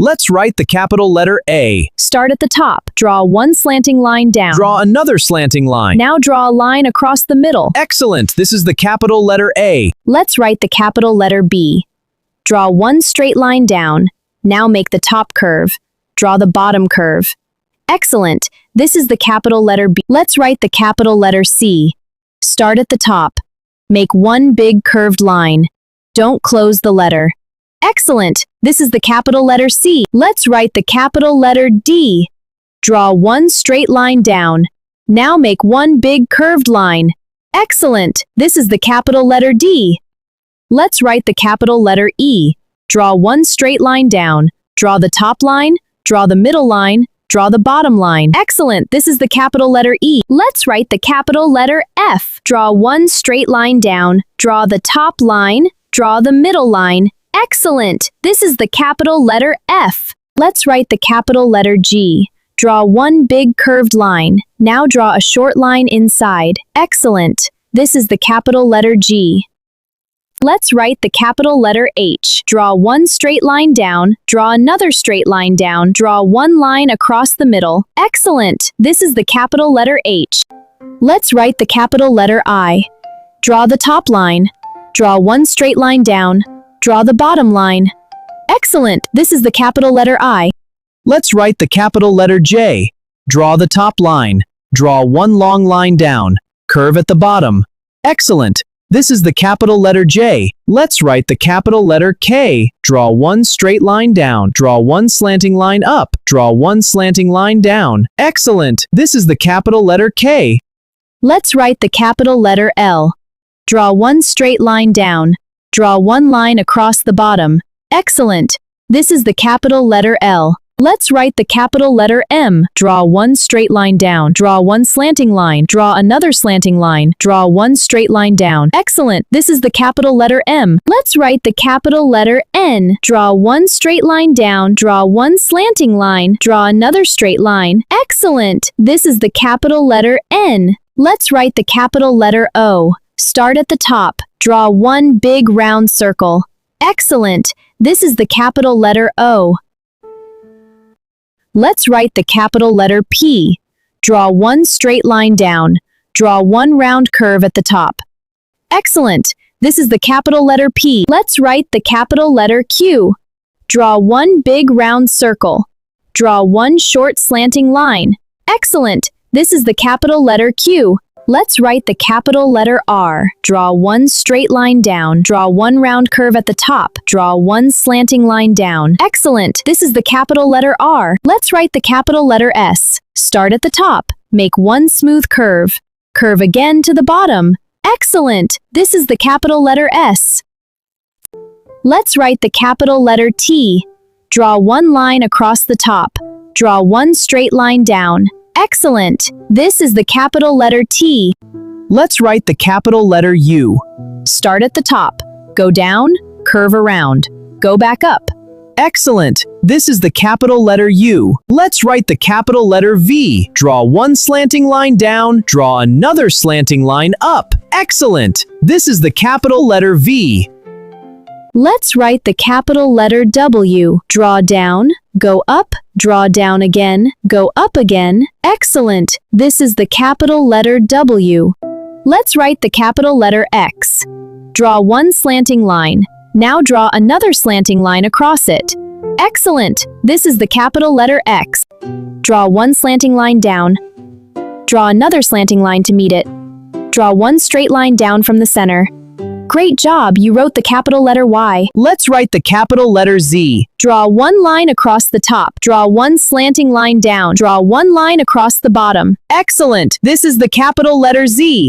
Let's write the capital letter A. Start at the top. Draw one slanting line down. Draw another slanting line. Now draw a line across the middle. Excellent! This is the capital letter A. Let's write the capital letter B. Draw one straight line down. Now make the top curve. Draw the bottom curve. Excellent! This is the capital letter B. Let's write the capital letter C. Start at the top. Make one big curved line. Don't close the letter. Excellent! This is the capital letter C. Let's write the capital letter D. Draw one straight line down. Now make one big curved line. Excellent! This is the capital letter D. Let's write the capital letter E. Draw one straight line down. Draw the top line. Draw the middle line. Draw the bottom line. Excellent! This is the capital letter E. Let's write the capital letter F. Draw one straight line down. Draw the top line. Draw the middle line. Excellent! This is the capital letter F. Let's write the capital letter G. Draw one big curved line. Now draw a short line inside. Excellent! This is the capital letter G. Let's write the capital letter H. Draw one straight line down. Draw another straight line down. Draw one line across the middle. Excellent! This is the capital letter H. Let's write the capital letter I. Draw the top line. Draw one straight line down. Draw the bottom line. Excellent! This is the capital letter I. Let's write the capital letter J. Draw the top line. Draw one long line down. Curve at the bottom. Excellent! This is the capital letter J. Let's write the capital letter K. Draw one straight line down. Draw one slanting line up. Draw one slanting line down. Excellent! This is the capital letter K. Let's write the capital letter L. Draw one straight line down. Draw one line across the bottom. Excellent! This is the capital letter L. Let's write the capital letter M. Draw one straight line down. Draw one slanting line. Draw another slanting line. Draw one straight line down. Excellent! This is the capital letter M. Let's write the capital letter N. Draw one straight line down. Draw one slanting line. Draw another straight line. Excellent! This is the capital letter N. Let's write the capital letter O. Start at the top. Draw one big round circle. Excellent! This is the capital letter O. Let's write the capital letter P. Draw one straight line down. Draw one round curve at the top. Excellent! This is the capital letter P. Let's write the capital letter Q. Draw one big round circle. Draw one short slanting line. Excellent! This is the capital letter Q. Let's write the capital letter R. Draw one straight line down. Draw one round curve at the top. Draw one slanting line down. Excellent! This is the capital letter R. Let's write the capital letter S. Start at the top. Make one smooth curve. Curve again to the bottom. Excellent! This is the capital letter S. Let's write the capital letter T. Draw one line across the top. Draw one straight line down. Excellent! This is the capital letter T. Let's write the capital letter U. Start at the top. Go down, curve around. Go back up. Excellent! This is the capital letter U. Let's write the capital letter V. Draw one slanting line down. Draw another slanting line up. Excellent! This is the capital letter V. Let's write the capital letter W. Draw down, go up, draw down again, go up again. Excellent! This is the capital letter W. Let's write the capital letter X. Draw one slanting line. Now draw another slanting line across it. Excellent! This is the capital letter X. Draw one slanting line down. Draw another slanting line to meet it. Draw one straight line down from the center. Great job! You wrote the capital letter Y. Let's write the capital letter Z. Draw one line across the top. Draw one slanting line down. Draw one line across the bottom. Excellent! This is the capital letter Z.